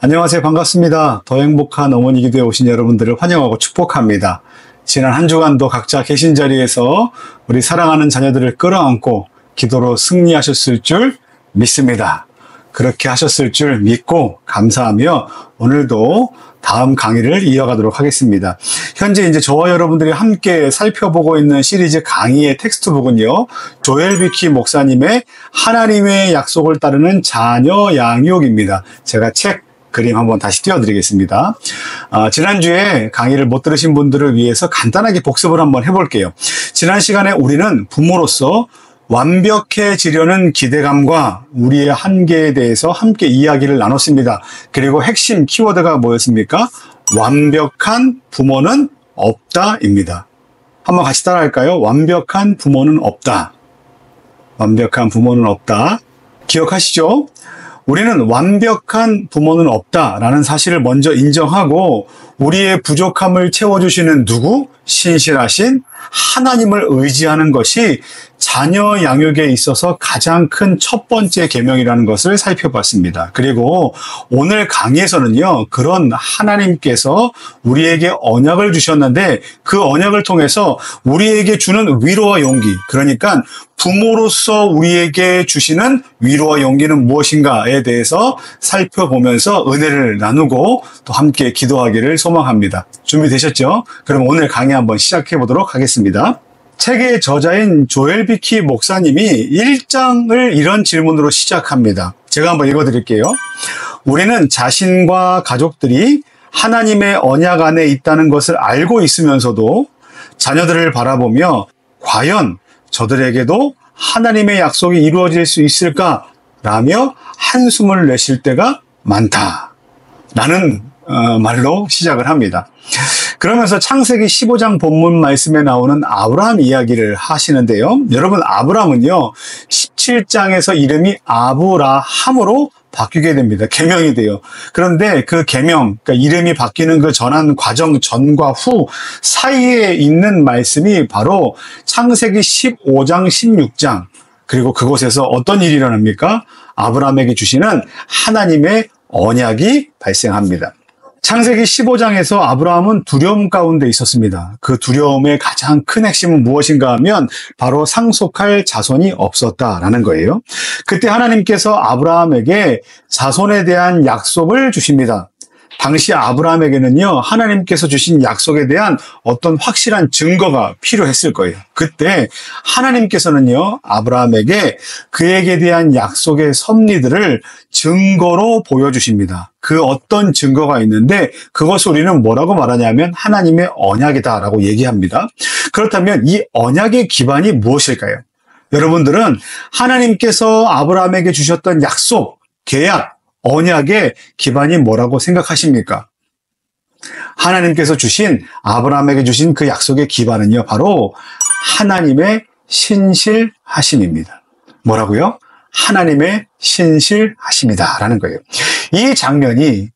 안녕하세요. 반갑습니다. 더 행복한 어머니 기도에 오신 여러분들을 환영하고 축복합니다. 지난 한 주간도 각자 계신 자리에서 우리 사랑하는 자녀들을 끌어안고 기도로 승리하셨을 줄 믿습니다. 그렇게 하셨을 줄 믿고 감사하며 오늘도 다음 강의를 이어가도록 하겠습니다. 현재 이제 저와 여러분들이 함께 살펴보고 있는 시리즈 강의의 텍스트북은요, 조엘 비키 목사님의 하나님의 약속을 따르는 자녀 양육입니다. 제가 책 그림 한번 다시 띄워드리겠습니다. 지난주에 강의를 못 들으신 분들을 위해서 간단하게 복습을 한번 해볼게요. 지난 시간에 우리는 부모로서 완벽해지려는 기대감과 우리의 한계에 대해서 함께 이야기를 나눴습니다. 그리고 핵심 키워드가 뭐였습니까? 완벽한 부모는 없다입니다. 한번 같이 따라할까요? 완벽한 부모는 없다. 완벽한 부모는 없다. 기억하시죠? 우리는 완벽한 부모는 없다라는 사실을 먼저 인정하고 우리의 부족함을 채워주시는 누구? 신실하신 하나님을 의지하는 것이 자녀 양육에 있어서 가장 큰 첫 번째 계명이라는 것을 살펴봤습니다. 그리고 오늘 강의에서는요, 그런 하나님께서 우리에게 언약을 주셨는데 그 언약을 통해서 우리에게 주는 위로와 용기, 그러니까 부모로서 우리에게 주시는 위로와 용기는 무엇인가에 대해서 살펴보면서 은혜를 나누고 또 함께 기도하기를 소망합니다. 준비되셨죠? 그럼 오늘 강의 한번 시작해 보도록 하겠습니다. 책의 저자인 조엘 비키 목사님이 1장을 이런 질문으로 시작합니다. 제가 한번 읽어드릴게요. 우리는 자신과 가족들이 하나님의 언약 안에 있다는 것을 알고 있으면서도 자녀들을 바라보며 과연 저들에게도 하나님의 약속이 이루어질 수 있을까? 라며 한숨을 내쉴 때가 많다. 라는 말로 시작을 합니다. 그러면서 창세기 15장 본문 말씀에 나오는 아브라함 이야기를 하시는데요. 여러분, 아브라함은요, 17장에서 이름이 아브라함으로 바뀌게 됩니다. 계명이 돼요. 그런데 그 계명, 그러니까 이름이 바뀌는 그 전한 과정 전과 후 사이에 있는 말씀이 바로 창세기 15장, 16장, 그리고 그곳에서 어떤 일이 일어납니까? 아브라함에게 주시는 하나님의 언약이 발생합니다. 창세기 15장에서 아브라함은 두려움 가운데 있었습니다. 그 두려움의 가장 큰 핵심은 무엇인가 하면 바로 상속할 자손이 없었다라는 거예요. 그때 하나님께서 아브라함에게 자손에 대한 약속을 주십니다. 당시 아브라함에게는요, 하나님께서 주신 약속에 대한 어떤 확실한 증거가 필요했을 거예요. 그때 하나님께서는요, 아브라함에게 그에게 대한 약속의 섭리들을 증거로 보여주십니다. 그 어떤 증거가 있는데 그것을 우리는 뭐라고 말하냐면 하나님의 언약이다라고 얘기합니다. 그렇다면 이 언약의 기반이 무엇일까요? 여러분들은 하나님께서 아브라함에게 주셨던 약속, 계약, 언약의 기반이 뭐라고 생각하십니까? 하나님께서 주신, 아브라함에게 주신 그 약속의 기반은요, 바로 하나님의 신실하심입니다. 뭐라고요? 하나님의 신실하심이다라는 거예요. 이 장면이,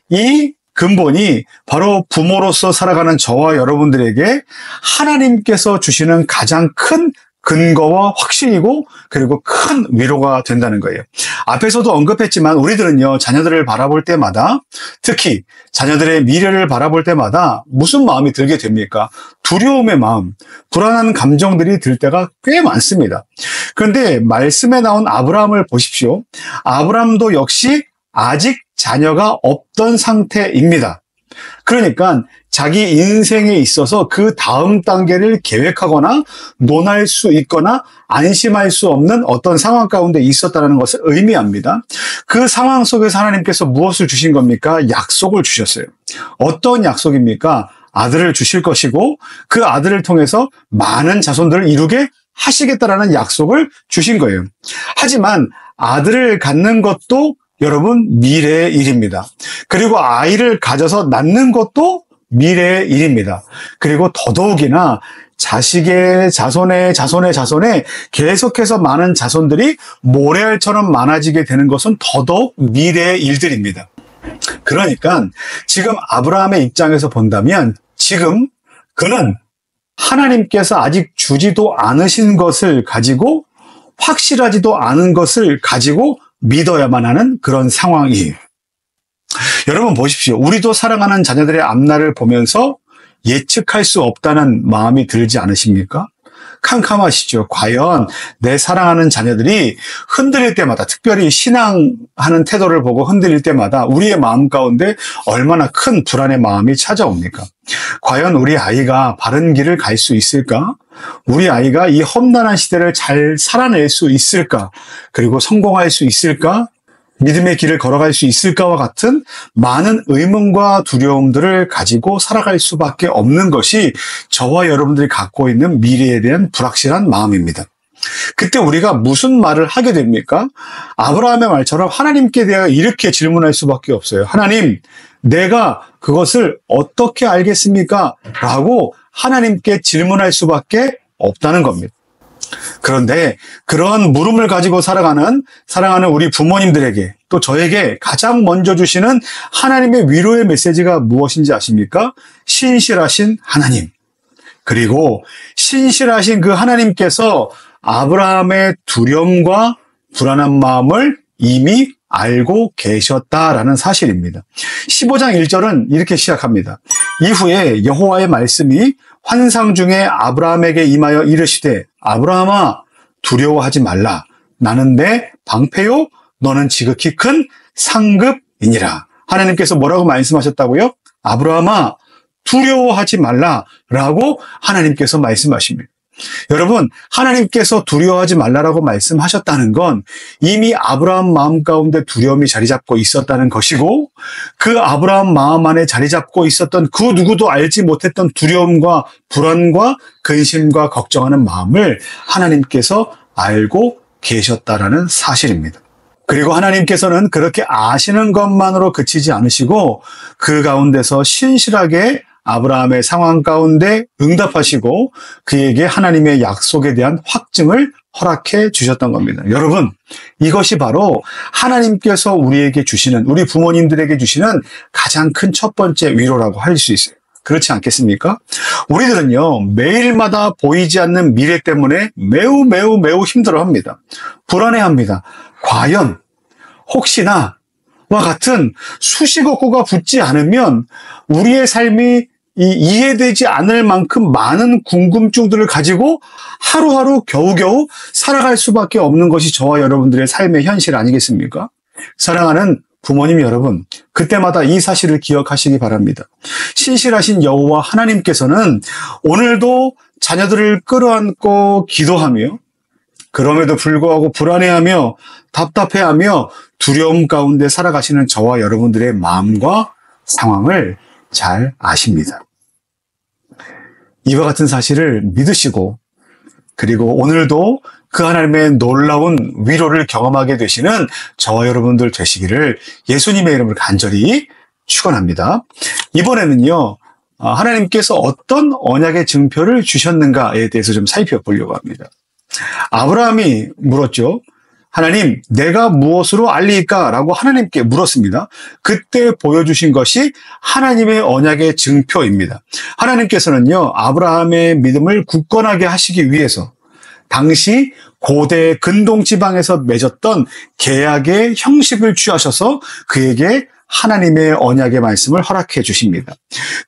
이 근본이 바로 부모로서 살아가는 저와 여러분들에게 하나님께서 주시는 가장 큰 근거와 확신이고 그리고 큰 위로가 된다는 거예요. 앞에서도 언급했지만 우리들은요, 자녀들을 바라볼 때마다, 특히 자녀들의 미래를 바라볼 때마다 무슨 마음이 들게 됩니까? 두려움의 마음, 불안한 감정들이 들 때가 꽤 많습니다. 그런데 말씀에 나온 아브라함을 보십시오. 아브라함도 역시 아직 자녀가 없던 상태입니다. 그러니까 자기 인생에 있어서 그 다음 단계를 계획하거나 논할 수 있거나 안심할 수 없는 어떤 상황 가운데 있었다는 것을 의미합니다. 그 상황 속에서 하나님께서 무엇을 주신 겁니까? 약속을 주셨어요. 어떤 약속입니까? 아들을 주실 것이고 그 아들을 통해서 많은 자손들을 이루게 하시겠다라는 약속을 주신 거예요. 하지만 아들을 갖는 것도 여러분, 미래의 일입니다. 그리고 아이를 가져서 낳는 것도 미래의 일입니다. 그리고 더더욱이나 자식의 자손의 계속해서 많은 자손들이 모래알처럼 많아지게 되는 것은 더더욱 미래의 일들입니다. 그러니까 지금 아브라함의 입장에서 본다면 지금 그는 하나님께서 아직 주지도 않으신 것을 가지고 확실하지도 않은 것을 가지고 믿어야만 하는 그런 상황이에요. 여러분 보십시오. 우리도 사랑하는 자녀들의 앞날을 보면서 예측할 수 없다는 마음이 들지 않으십니까? 캄캄하시죠. 과연 내 사랑하는 자녀들이 흔들릴 때마다, 특별히 신앙하는 태도를 보고 흔들릴 때마다 우리의 마음 가운데 얼마나 큰 불안의 마음이 찾아옵니까? 과연 우리 아이가 바른 길을 갈 수 있을까? 우리 아이가 이 험난한 시대를 잘 살아낼 수 있을까? 그리고 성공할 수 있을까? 믿음의 길을 걸어갈 수 있을까와 같은 많은 의문과 두려움들을 가지고 살아갈 수밖에 없는 것이 저와 여러분들이 갖고 있는 미래에 대한 불확실한 마음입니다. 그때 우리가 무슨 말을 하게 됩니까? 아브라함의 말처럼 하나님께 대하여 이렇게 질문할 수밖에 없어요. 하나님, 내가 그것을 어떻게 알겠습니까? 라고 하나님께 질문할 수밖에 없다는 겁니다. 그런데 그런 물음을 가지고 사랑하는 우리 부모님들에게, 또 저에게 가장 먼저 주시는 하나님의 위로의 메시지가 무엇인지 아십니까? 신실하신 하나님. 그리고 신실하신 그 하나님께서 아브라함의 두려움과 불안한 마음을 이미 알고 계셨다라는 사실입니다. 15장 1절은 이렇게 시작합니다. 이후에 여호와의 말씀이 환상 중에 아브라함에게 임하여 이르시되, 아브라함아, 두려워하지 말라. 나는 내 방패요, 너는 지극히 큰 상급이니라. 하나님께서 뭐라고 말씀하셨다고요? 아브라함아, 두려워하지 말라라고 하나님께서 말씀하십니다. 여러분, 하나님께서 두려워하지 말라라고 말씀하셨다는 건 이미 아브라함 마음 가운데 두려움이 자리 잡고 있었다는 것이고, 그 아브라함 마음 안에 자리 잡고 있었던 그 누구도 알지 못했던 두려움과 불안과 근심과 걱정하는 마음을 하나님께서 알고 계셨다라는 사실입니다. 그리고 하나님께서는 그렇게 아시는 것만으로 그치지 않으시고 그 가운데서 신실하게 아브라함의 상황 가운데 응답하시고 그에게 하나님의 약속에 대한 확증을 허락해 주셨던 겁니다. 여러분, 이것이 바로 하나님께서 우리에게 주시는, 우리 부모님들에게 주시는 가장 큰 첫 번째 위로라고 할 수 있어요. 그렇지 않겠습니까? 우리들은요, 매일마다 보이지 않는 미래 때문에 매우 힘들어합니다. 불안해합니다. 과연 혹시나 와 같은 수식어구가 붙지 않으면 우리의 삶이 이해되지 않을 만큼 많은 궁금증들을 가지고 하루하루 겨우겨우 살아갈 수밖에 없는 것이 저와 여러분들의 삶의 현실 아니겠습니까? 사랑하는 부모님 여러분, 그때마다 이 사실을 기억하시기 바랍니다. 신실하신 여호와 하나님께서는 오늘도 자녀들을 끌어안고 기도하며, 그럼에도 불구하고 불안해하며 답답해하며 두려움 가운데 살아가시는 저와 여러분들의 마음과 상황을 잘 아십니다. 이와 같은 사실을 믿으시고, 그리고 오늘도 그 하나님의 놀라운 위로를 경험하게 되시는 저와 여러분들 되시기를 예수님의 이름으로 간절히 축원합니다. 이번에는요, 하나님께서 어떤 언약의 증표를 주셨는가에 대해서 좀 살펴보려고 합니다. 아브라함이 물었죠. 하나님, 내가 무엇으로 알리까? 라고 하나님께 물었습니다. 그때 보여주신 것이 하나님의 언약의 증표입니다. 하나님께서는요, 아브라함의 믿음을 굳건하게 하시기 위해서 당시 고대 근동지방에서 맺었던 계약의 형식을 취하셔서 그에게 하나님의 언약의 말씀을 허락해 주십니다.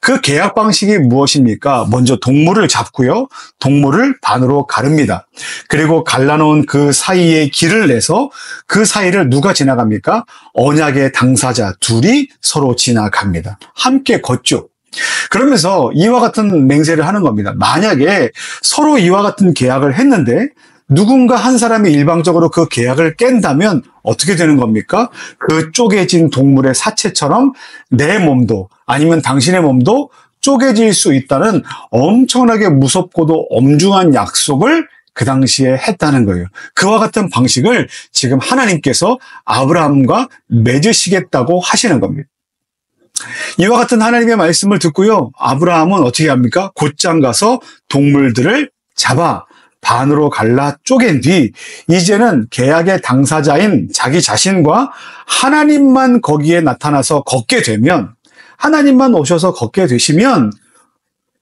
그 계약 방식이 무엇입니까? 먼저 동물을 잡고요. 동물을 반으로 가릅니다. 그리고 갈라놓은 그 사이에 길을 내서 그 사이를 누가 지나갑니까? 언약의 당사자 둘이 서로 지나갑니다. 함께 걷죠. 그러면서 이와 같은 맹세를 하는 겁니다. 만약에 서로 이와 같은 계약을 했는데 누군가 한 사람이 일방적으로 그 계약을 깬다면 어떻게 되는 겁니까? 그 쪼개진 동물의 사체처럼 내 몸도 아니면 당신의 몸도 쪼개질 수 있다는 엄청나게 무섭고도 엄중한 약속을 그 당시에 했다는 거예요. 그와 같은 방식을 지금 하나님께서 아브라함과 맺으시겠다고 하시는 겁니다. 이와 같은 하나님의 말씀을 듣고요, 아브라함은 어떻게 합니까? 곧장 가서 동물들을 잡아 반으로 갈라 쪼갠 뒤 이제는 계약의 당사자인 자기 자신과 하나님만 거기에 나타나서 걷게 되면, 하나님만 오셔서 걷게 되시면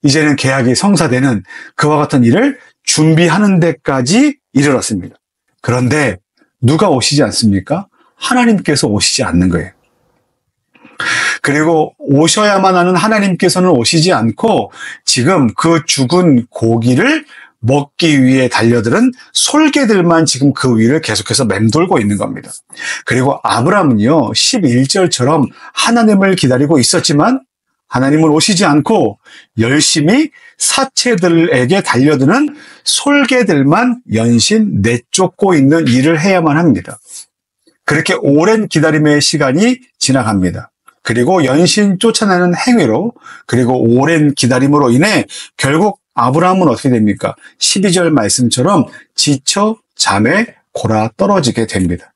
이제는 계약이 성사되는 그와 같은 일을 준비하는 데까지 이르렀습니다. 그런데 누가 오시지 않습니까? 하나님께서 오시지 않는 거예요. 그리고 오셔야만 하는 하나님께서는 오시지 않고 지금 그 죽은 고기를 먹기 위해 달려드는 솔개들만 지금 그 위를 계속해서 맴돌고 있는 겁니다. 그리고 아브라함은요, 11절처럼 하나님을 기다리고 있었지만 하나님은 오시지 않고 열심히 사체들에게 달려드는 솔개들만 연신 내쫓고 있는 일을 해야만 합니다. 그렇게 오랜 기다림의 시간이 지나갑니다. 그리고 연신 쫓아내는 행위로, 그리고 오랜 기다림으로 인해 결국 아브라함은 어떻게 됩니까? 12절 말씀처럼 지쳐 잠에 골아 떨어지게 됩니다.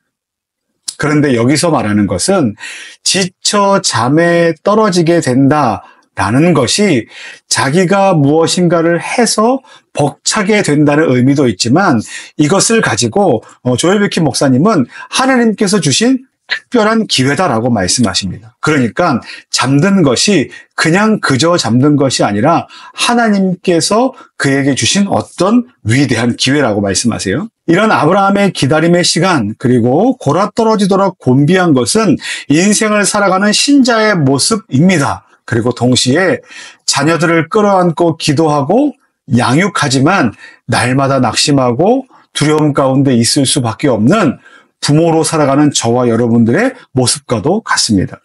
그런데 여기서 말하는 것은 지쳐 잠에 떨어지게 된다라는 것이 자기가 무엇인가를 해서 벅차게 된다는 의미도 있지만, 이것을 가지고 조엘 비키 목사님은 하나님께서 주신 특별한 기회다라고 말씀하십니다. 그러니까 잠든 것이 그냥 그저 잠든 것이 아니라 하나님께서 그에게 주신 어떤 위대한 기회라고 말씀하세요. 이런 아브라함의 기다림의 시간, 그리고 골아떨어지도록 곤비한 것은 인생을 살아가는 신자의 모습입니다. 그리고 동시에 자녀들을 끌어안고 기도하고 양육하지만 날마다 낙심하고 두려움 가운데 있을 수밖에 없는 부모로 살아가는 저와 여러분들의 모습과도 같습니다.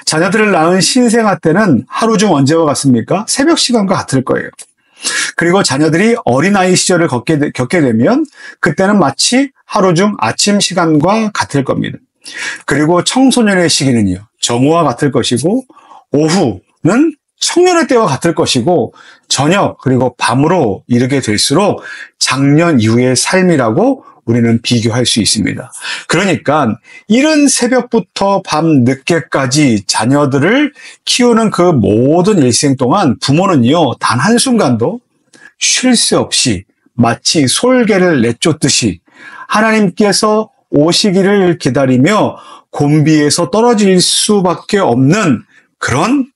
자녀들을 낳은 신생아 때는 하루 중 언제와 같습니까? 새벽 시간과 같을 거예요. 그리고 자녀들이 어린아이 시절을 겪게 되면 그때는 마치 하루 중 아침 시간과 같을 겁니다. 그리고 청소년의 시기는요, 정오와 같을 것이고, 오후는 청년의 때와 같을 것이고, 저녁 그리고 밤으로 이르게 될수록 장년 이후의 삶이라고 우리는 비교할 수 있습니다. 그러니까 이른 새벽부터 밤 늦게까지 자녀들을 키우는 그 모든 일생 동안 부모는요, 단 한순간도 쉴 새 없이 마치 솔개를 내쫓듯이 하나님께서 오시기를 기다리며 곤비에서 떨어질 수밖에 없는 그런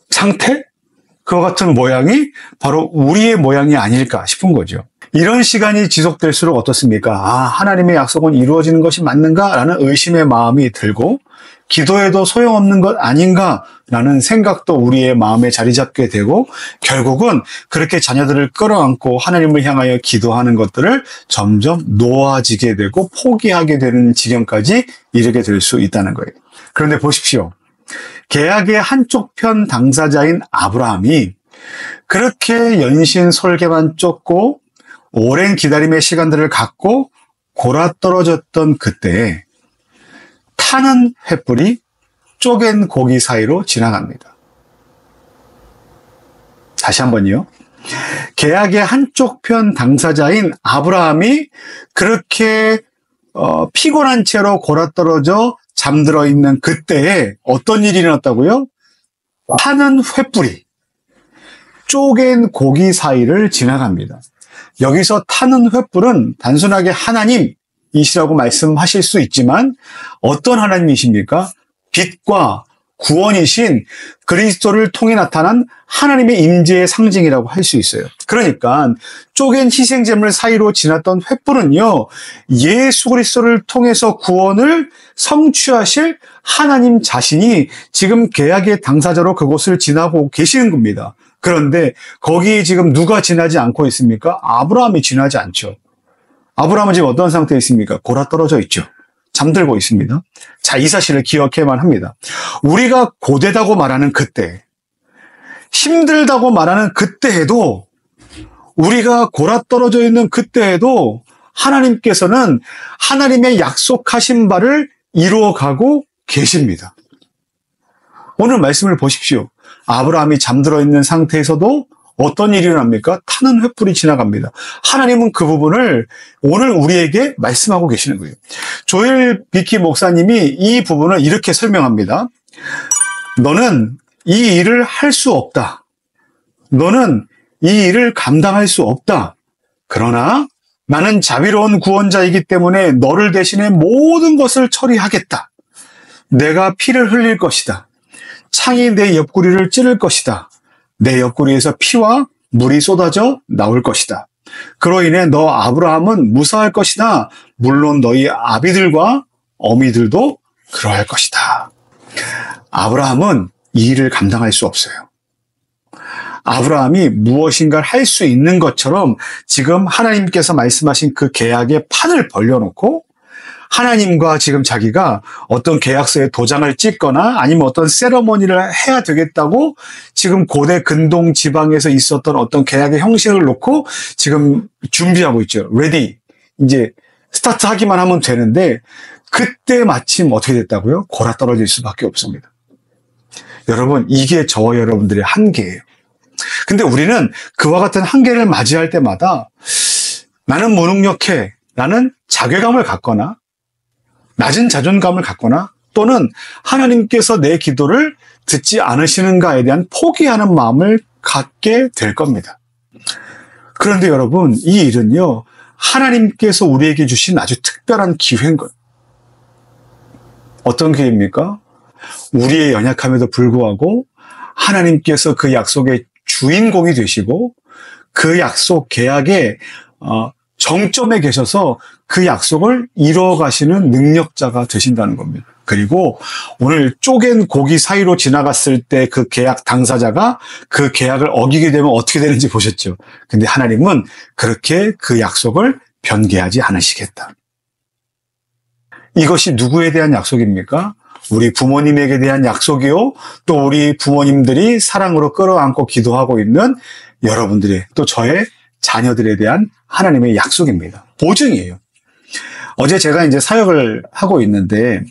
상태? 그와 같은 모양이 바로 우리의 모양이 아닐까 싶은 거죠. 이런 시간이 지속될수록 어떻습니까? 하나님의 약속은 이루어지는 것이 맞는가라는 의심의 마음이 들고, 기도해도 소용없는 것 아닌가라는 생각도 우리의 마음에 자리 잡게 되고, 결국은 그렇게 자녀들을 끌어안고 하나님을 향하여 기도하는 것들을 점점 놓아지게 되고 포기하게 되는 지경까지 이르게 될 수 있다는 거예요. 그런데 보십시오. 계약의 한쪽 편 당사자인 아브라함이 그렇게 연신 설계만 쫓고 오랜 기다림의 시간들을 갖고 골아떨어졌던 그때에 타는 횃불이 쪼갠 고기 사이로 지나갑니다. 다시 한번요. 계약의 한쪽 편 당사자인 아브라함이 그렇게 피곤한 채로 골아떨어져 잠들어 있는 그때에 어떤 일이 일어났다고요? 타는 횃불이 쪼갠 고기 사이를 지나갑니다. 여기서 타는 횃불은 단순하게 하나님이시라고 말씀하실 수 있지만 어떤 하나님이십니까? 빛과 구원이신 그리스도를 통해 나타난 하나님의 임재의 상징이라고 할 수 있어요. 그러니까 쪼갠 희생제물 사이로 지났던 횃불은요, 예수 그리스도를 통해서 구원을 성취하실 하나님 자신이 지금 계약의 당사자로 그곳을 지나고 계시는 겁니다. 그런데 거기에 지금 누가 지나지 않고 있습니까? 아브라함이 지나지 않죠. 아브라함은 지금 어떤 상태에 있습니까? 골아떨어져 있죠. 잠들고 있습니다. 자, 이 사실을 기억해야만 합니다. 우리가 고되다고 말하는 그때, 힘들다고 말하는 그때에도, 우리가 골아떨어져 있는 그때에도 하나님께서는 하나님의 약속하신 바를 이루어가고 계십니다. 오늘 말씀을 보십시오. 아브라함이 잠들어 있는 상태에서도 어떤 일이 일어납니까? 타는 횃불이 지나갑니다. 하나님은 그 부분을 오늘 우리에게 말씀하고 계시는 거예요. 조엘 비키 목사님이 이 부분을 이렇게 설명합니다. 너는 이 일을 할 수 없다. 너는 이 일을 감당할 수 없다. 그러나 나는 자비로운 구원자이기 때문에 너를 대신해 모든 것을 처리하겠다. 내가 피를 흘릴 것이다. 창이 내 옆구리를 찌를 것이다. 내 옆구리에서 피와 물이 쏟아져 나올 것이다. 그로 인해 너 아브라함은 무사할 것이다. 물론 너희 아비들과 어미들도 그러할 것이다. 아브라함은 이 일을 감당할 수 없어요. 아브라함이 무엇인가를 할 수 있는 것처럼 지금 하나님께서 말씀하신 그 계약의 판을 벌려놓고 하나님과 지금 자기가 어떤 계약서에 도장을 찍거나 아니면 어떤 세러머니를 해야 되겠다고 지금 고대 근동 지방에서 있었던 어떤 계약의 형식을 놓고 지금 준비하고 있죠. 레디. 이제 스타트 하기만 하면 되는데 그때 마침 어떻게 됐다고요? 골아 떨어질 수밖에 없습니다. 여러분, 이게 저와 여러분들의 한계예요. 근데 우리는 그와 같은 한계를 맞이할 때마다 나는 무능력해, 나는 자괴감을 갖거나 낮은 자존감을 갖거나 또는 하나님께서 내 기도를 듣지 않으시는가에 대한 포기하는 마음을 갖게 될 겁니다. 그런데 여러분, 이 일은요, 하나님께서 우리에게 주신 아주 특별한 기회인 거예요. 어떤 기회입니까? 우리의 연약함에도 불구하고 하나님께서 그 약속의 주인공이 되시고 그 약속 계약의 정점에 계셔서 그 약속을 이루어 가시는 능력자가 되신다는 겁니다. 그리고 오늘 쪼갠 고기 사이로 지나갔을 때 그 계약 당사자가 그 계약을 어기게 되면 어떻게 되는지 보셨죠? 근데 하나님은 그렇게 그 약속을 변개하지 않으시겠다. 이것이 누구에 대한 약속입니까? 우리 부모님에게 대한 약속이요. 또 우리 부모님들이 사랑으로 끌어안고 기도하고 있는 여러분들의 또 저의 자녀들에 대한 하나님의 약속입니다. 보증이에요. 어제 제가 이제 사역을 하고 있는데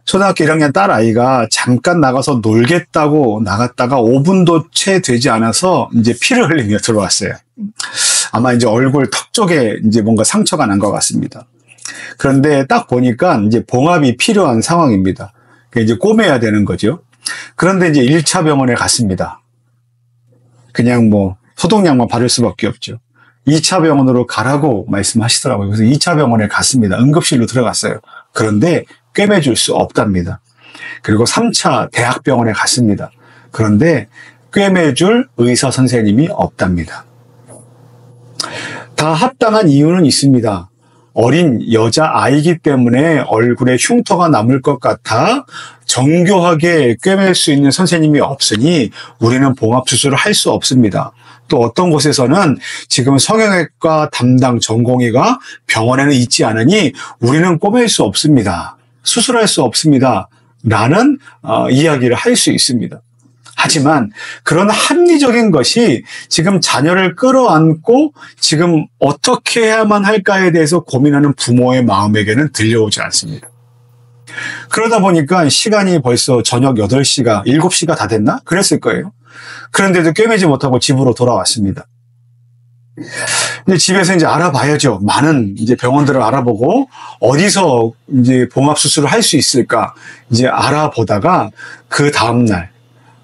초등학교 1학년 딸 아이가 잠깐 나가서 놀겠다고 나갔다가 5분도 채 되지 않아서 이제 피를 흘리며 들어왔어요. 아마 이제 얼굴 턱 쪽에 이제 뭔가 상처가 난 것 같습니다. 그런데 딱 보니까 이제 봉합이 필요한 상황입니다. 이제 꼬매야 되는 거죠. 그런데 이제 1차 병원에 갔습니다. 그냥 뭐 소독약만 바를 수밖에 없죠. 2차 병원으로 가라고 말씀하시더라고요. 그래서 2차 병원에 갔습니다. 응급실로 들어갔어요. 그런데 꿰매줄 수 없답니다. 그리고 3차 대학병원에 갔습니다. 그런데 꿰매줄 의사 선생님이 없답니다. 다 합당한 이유는 있습니다. 어린 여자아이기 때문에 얼굴에 흉터가 남을 것 같아 정교하게 꿰맬 수 있는 선생님이 없으니 우리는 봉합수술을 할 수 없습니다. 또 어떤 곳에서는 지금 성형외과 담당 전공의가 병원에는 있지 않으니 우리는 꼬맬 수 없습니다. 수술할 수 없습니다. 라는 이야기를 할 수 있습니다. 하지만 그런 합리적인 것이 지금 자녀를 끌어안고 지금 어떻게 해야만 할까에 대해서 고민하는 부모의 마음에게는 들려오지 않습니다. 그러다 보니까 시간이 벌써 저녁 8시가, 7시가 다 됐나? 그랬을 거예요. 그런데도 꿰매지 못하고 집으로 돌아왔습니다. 근데 집에서 이제 알아봐야죠. 많은 이제 병원들을 알아보고 어디서 이제 봉합수술을 할 수 있을까 이제 알아보다가 그 다음날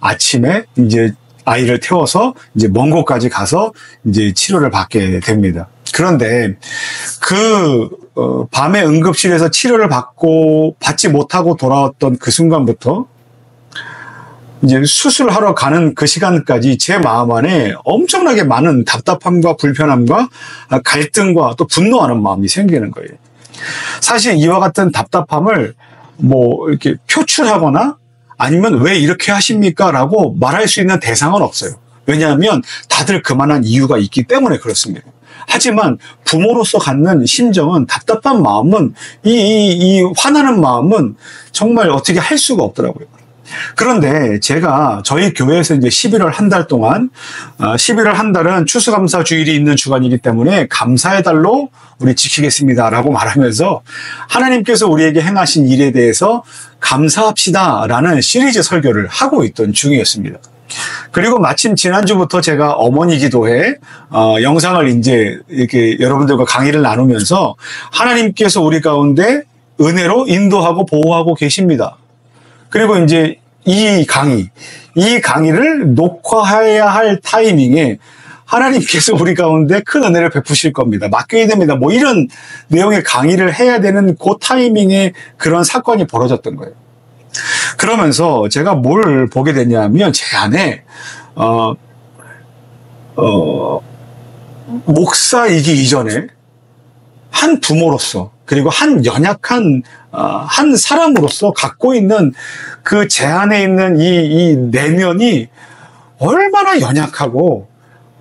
아침에 이제 아이를 태워서 이제 먼 곳까지 가서 이제 치료를 받게 됩니다. 그런데 그 밤에 응급실에서 치료를 받지 못하고 돌아왔던 그 순간부터 이제 수술하러 가는 그 시간까지 제 마음 안에 엄청나게 많은 답답함과 불편함과 갈등과 또 분노하는 마음이 생기는 거예요. 사실 이와 같은 답답함을 뭐 이렇게 표출하거나 아니면 왜 이렇게 하십니까? 라고 말할 수 있는 대상은 없어요. 왜냐하면 다들 그만한 이유가 있기 때문에 그렇습니다. 하지만 부모로서 갖는 심정은 답답한 마음은 이 화나는 마음은 정말 어떻게 할 수가 없더라고요. 그런데 제가 저희 교회에서 이제 11월 한 달 동안 11월 한 달은 추수감사 주일이 있는 주간이기 때문에 감사의 달로 우리 지키겠습니다라고 말하면서 하나님께서 우리에게 행하신 일에 대해서 감사합시다라는 시리즈 설교를 하고 있던 중이었습니다. 그리고 마침 지난주부터 제가 어머니 기도회 영상을 이제 이렇게 여러분들과 강의를 나누면서 하나님께서 우리 가운데 은혜로 인도하고 보호하고 계십니다. 그리고 이제 이 강의를 녹화해야 할 타이밍에 하나님께서 우리 가운데 큰 은혜를 베푸실 겁니다. 맡겨야 됩니다. 뭐 이런 내용의 강의를 해야 되는 그 타이밍에 그런 사건이 벌어졌던 거예요. 그러면서 제가 뭘 보게 됐냐면 제 안에 목사이기 이전에 한 부모로서 그리고 한 연약한 한 사람으로서 갖고 있는 그 제 안에 있는 이 내면이 얼마나 연약하고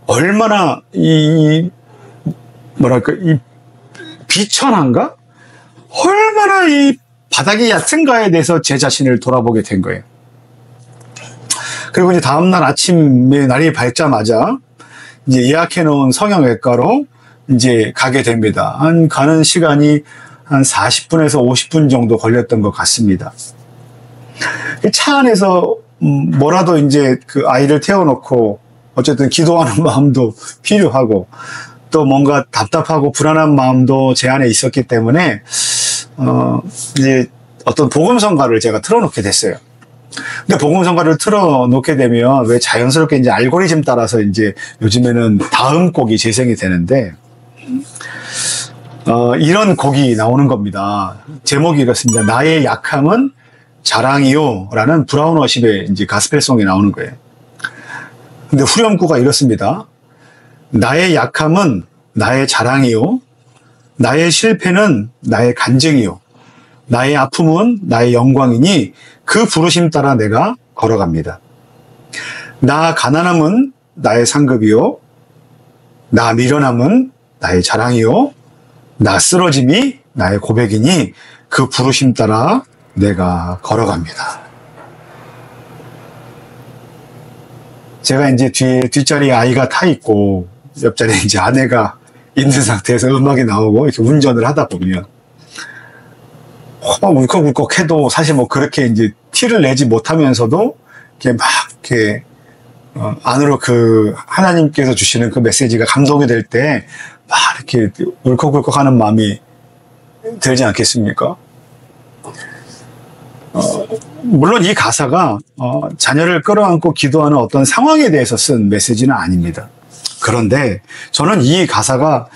얼마나 뭐랄까 이 비천한가? 얼마나 이 바닥이 얕은가에 대해서 제 자신을 돌아보게 된 거예요. 그리고 이제 다음날 아침에 날이 밝자마자 이제 예약해 놓은 성형외과로 이제 가게 됩니다. 가는 시간이 한 40분에서 50분 정도 걸렸던 것 같습니다. 차 안에서 뭐라도 이제 그 아이를 태워놓고 어쨌든 기도하는 마음도 필요하고 또 뭔가 답답하고 불안한 마음도 제 안에 있었기 때문에 이제 어떤 복음성가를 제가 틀어놓게 됐어요. 근데 복음성가를 틀어놓게 되면 왜 자연스럽게 이제 알고리즘 따라서 이제 요즘에는 다음 곡이 재생이 되는데 이런 곡이 나오는 겁니다. 제목이 이렇습니다. 나의 약함은 자랑이요 라는 브라운 워십의 이제 가스펠송이 나오는 거예요. 근데 후렴구가 이렇습니다. 나의 약함은 나의 자랑이요, 나의 실패는 나의 간증이요, 나의 아픔은 나의 영광이니 그 부르심 따라 내가 걸어갑니다. 나 가난함은 나의 상급이요, 나 미련함은 나의 자랑이요, 나 쓰러짐이 나의 고백이니 그 부르심 따라 내가 걸어갑니다. 제가 이제 뒷자리에 아이가 타 있고 옆자리에 이제 아내가 있는 상태에서 음악이 나오고 이렇게 운전을 하다 보면 울컥울컥 해도 사실 뭐 그렇게 이제 티를 내지 못하면서도 이렇게 막 이렇게 안으로 그 하나님께서 주시는 그 메시지가 감동이 될 때 막 이렇게 울컥울컥 하는 마음이 들지 않겠습니까? 물론 이 가사가 자녀를 끌어안고 기도하는 어떤 상황에 대해서 쓴 메시지는 아닙니다. 그런데 저는 이 가사가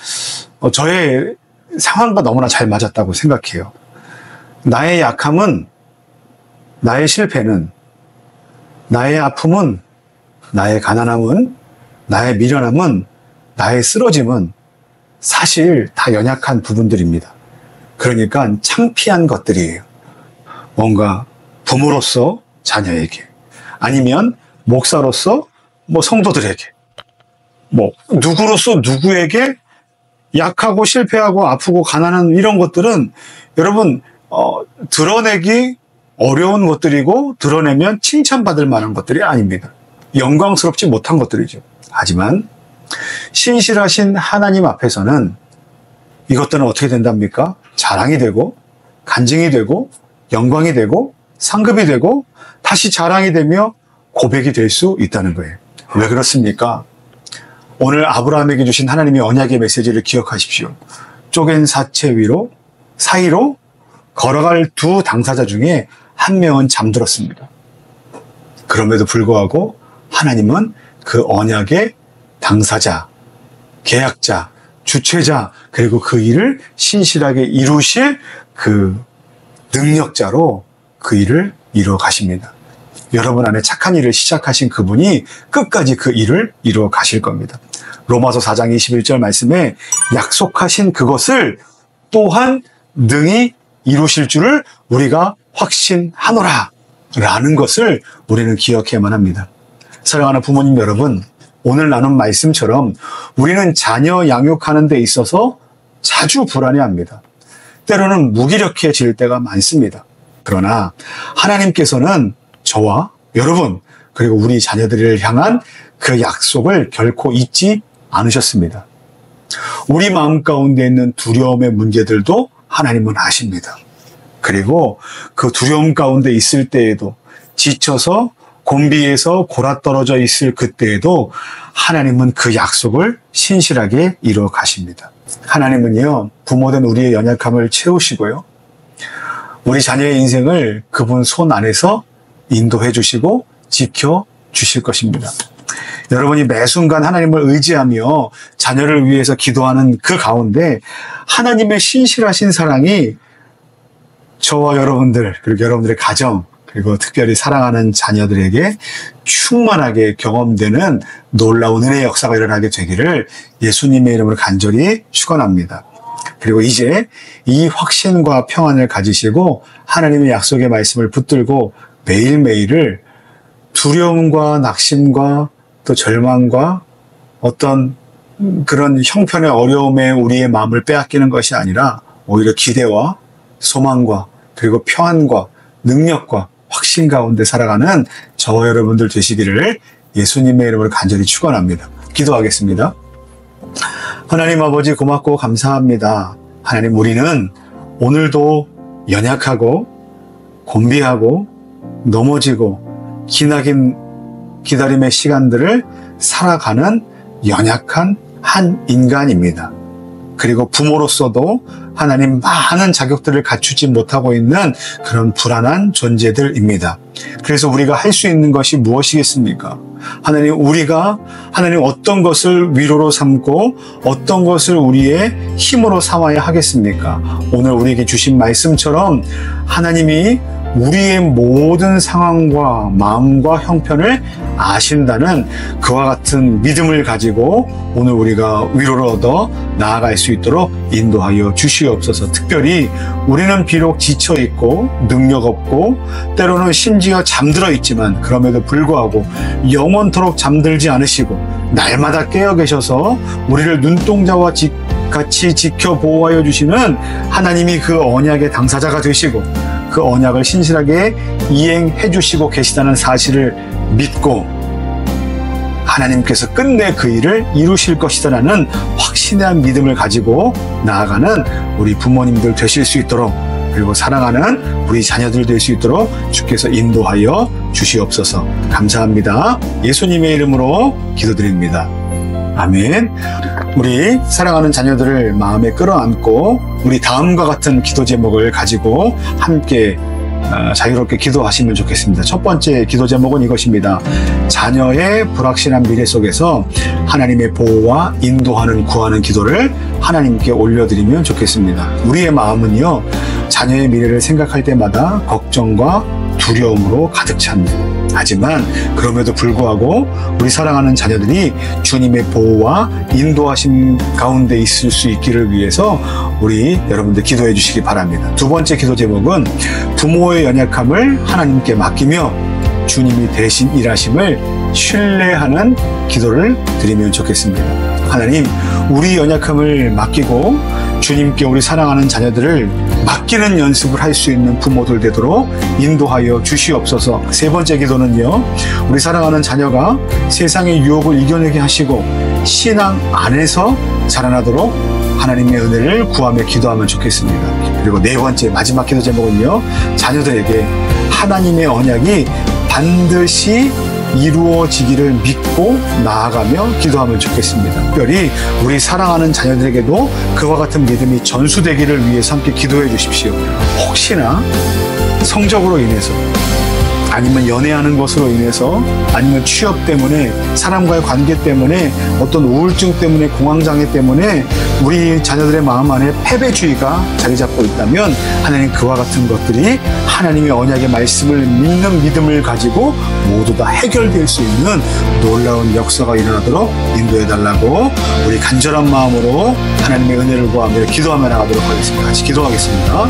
저의 상황과 너무나 잘 맞았다고 생각해요. 나의 약함은, 나의 실패는, 나의 아픔은, 나의 가난함은, 나의 미련함은, 나의 쓰러짐은 사실 다 연약한 부분들입니다. 그러니까 창피한 것들이에요. 뭔가 부모로서 자녀에게, 아니면 목사로서 뭐 성도들에게, 뭐 누구로서 누구에게 약하고 실패하고 아프고 가난한 이런 것들은 여러분 드러내기 어려운 것들이고 드러내면 칭찬받을 만한 것들이 아닙니다. 영광스럽지 못한 것들이죠. 하지만 신실하신 하나님 앞에서는 이것들은 어떻게 된답니까? 자랑이 되고 간증이 되고 영광이 되고 상급이 되고 다시 자랑이 되며 고백이 될 수 있다는 거예요. 왜 그렇습니까? 오늘 아브라함에게 주신 하나님의 언약의 메시지를 기억하십시오. 쪼갠 사체 위로 사이로 걸어갈 두 당사자 중에 한 명은 잠들었습니다. 그럼에도 불구하고 하나님은 그 언약의 당사자, 계약자, 주체자, 그리고 그 일을 신실하게 이루실 그 능력자로 그 일을 이루어 가십니다. 여러분 안에 착한 일을 시작하신 그분이 끝까지 그 일을 이루어 가실 겁니다. 로마서 4장 21절 말씀에 약속하신 그것을 또한 능히 이루실 줄을 우리가 확신하노라 라는 것을 우리는 기억해야만 합니다. 사랑하는 부모님 여러분, 오늘 나눈 말씀처럼 우리는 자녀 양육하는 데 있어서 자주 불안해합니다. 때로는 무기력해질 때가 많습니다. 그러나 하나님께서는 저와 여러분 그리고 우리 자녀들을 향한 그 약속을 결코 잊지 않으셨습니다. 우리 마음 가운데 있는 두려움의 문제들도 하나님은 아십니다. 그리고 그 두려움 가운데 있을 때에도 지쳐서 곤비에서 골아떨어져 있을 그때에도 하나님은 그 약속을 신실하게 이루어 가십니다. 하나님은요, 부모된 우리의 연약함을 채우시고요, 우리 자녀의 인생을 그분 손 안에서 인도해 주시고 지켜 주실 것입니다. 여러분이 매 순간 하나님을 의지하며 자녀를 위해서 기도하는 그 가운데 하나님의 신실하신 사랑이 저와 여러분들 그리고 여러분들의 가정 그리고 특별히 사랑하는 자녀들에게 충만하게 경험되는 놀라운 은혜의 역사가 일어나게 되기를 예수님의 이름으로 간절히 축원합니다. 그리고 이제 이 확신과 평안을 가지시고 하나님의 약속의 말씀을 붙들고 매일매일을 두려움과 낙심과 또 절망과 어떤 그런 형편의 어려움에 우리의 마음을 빼앗기는 것이 아니라 오히려 기대와 소망과 그리고 평안과 능력과 확신 가운데 살아가는 저와 여러분들 되시기를 예수님의 이름으로 간절히 축원합니다. 기도하겠습니다. 하나님 아버지 고맙고 감사합니다. 하나님, 우리는 오늘도 연약하고 곤비하고 넘어지고 기나긴 기다림의 시간들을 살아가는 연약한 한 인간입니다. 그리고 부모로서도 하나님 많은 자격들을 갖추지 못하고 있는 그런 불안한 존재들입니다. 그래서 우리가 할 수 있는 것이 무엇이겠습니까? 하나님, 우리가 하나님 어떤 것을 위로로 삼고 어떤 것을 우리의 힘으로 삼아야 하겠습니까? 오늘 우리에게 주신 말씀처럼 하나님이 우리의 모든 상황과 마음과 형편을 아신다는 그와 같은 믿음을 가지고 오늘 우리가 위로를 얻어 나아갈 수 있도록 인도하여 주시옵소서. 특별히 우리는 비록 지쳐있고 능력 없고 때로는 심지어 잠들어 있지만 그럼에도 불구하고 영원토록 잠들지 않으시고 날마다 깨어 계셔서 우리를 눈동자와 같이 지켜 보호하여 주시는 하나님이 그 언약의 당사자가 되시고 그 언약을 신실하게 이행해 주시고 계시다는 사실을 믿고 하나님께서 끝내 그 일을 이루실 것이다라는 확신한 믿음을 가지고 나아가는 우리 부모님들 되실 수 있도록, 그리고 사랑하는 우리 자녀들 될 수 있도록 주께서 인도하여 주시옵소서. 감사합니다. 예수님의 이름으로 기도드립니다. 아멘. 우리 사랑하는 자녀들을 마음에 끌어안고 우리 다음과 같은 기도 제목을 가지고 함께 자유롭게 기도하시면 좋겠습니다. 첫 번째 기도 제목은 이것입니다. 자녀의 불확실한 미래 속에서 하나님의 보호와 인도하는 구하는 기도를 하나님께 올려드리면 좋겠습니다. 우리의 마음은요, 자녀의 미래를 생각할 때마다 걱정과 두려움으로 가득 찹니다. 하지만 그럼에도 불구하고 우리 사랑하는 자녀들이 주님의 보호와 인도하심 가운데 있을 수 있기를 위해서 우리 여러분들 기도해 주시기 바랍니다. 두 번째 기도 제목은 부모의 연약함을 하나님께 맡기며 주님이 대신 일하심을 신뢰하는 기도를 드리면 좋겠습니다. 하나님, 우리 연약함을 맡기고 주님께 우리 사랑하는 자녀들을 맡기는 연습을 할 수 있는 부모들 되도록 인도하여 주시옵소서. 세 번째 기도는요, 우리 사랑하는 자녀가 세상의 유혹을 이겨내게 하시고 신앙 안에서 자라나도록 하나님의 은혜를 구하며 기도하면 좋겠습니다. 그리고 네 번째 마지막 기도 제목은요, 자녀들에게 하나님의 언약이 반드시 이루어지기를 믿고 나아가며 기도하면 좋겠습니다. 특별히 우리 사랑하는 자녀들에게도 그와 같은 믿음이 전수되기를 위해서 함께 기도해 주십시오. 혹시나 성적으로 인해서, 아니면 연애하는 것으로 인해서, 아니면 취업 때문에, 사람과의 관계 때문에, 어떤 우울증 때문에, 공황장애 때문에 우리 자녀들의 마음 안에 패배주의가 자리 잡고 있다면 하나님, 그와 같은 것들이 하나님의 언약의 말씀을 믿는 믿음을 가지고 모두 다 해결될 수 있는 놀라운 역사가 일어나도록 인도해달라고 우리 간절한 마음으로 하나님의 은혜를 구하며 기도하며 나가도록 하겠습니다. 같이 기도하겠습니다.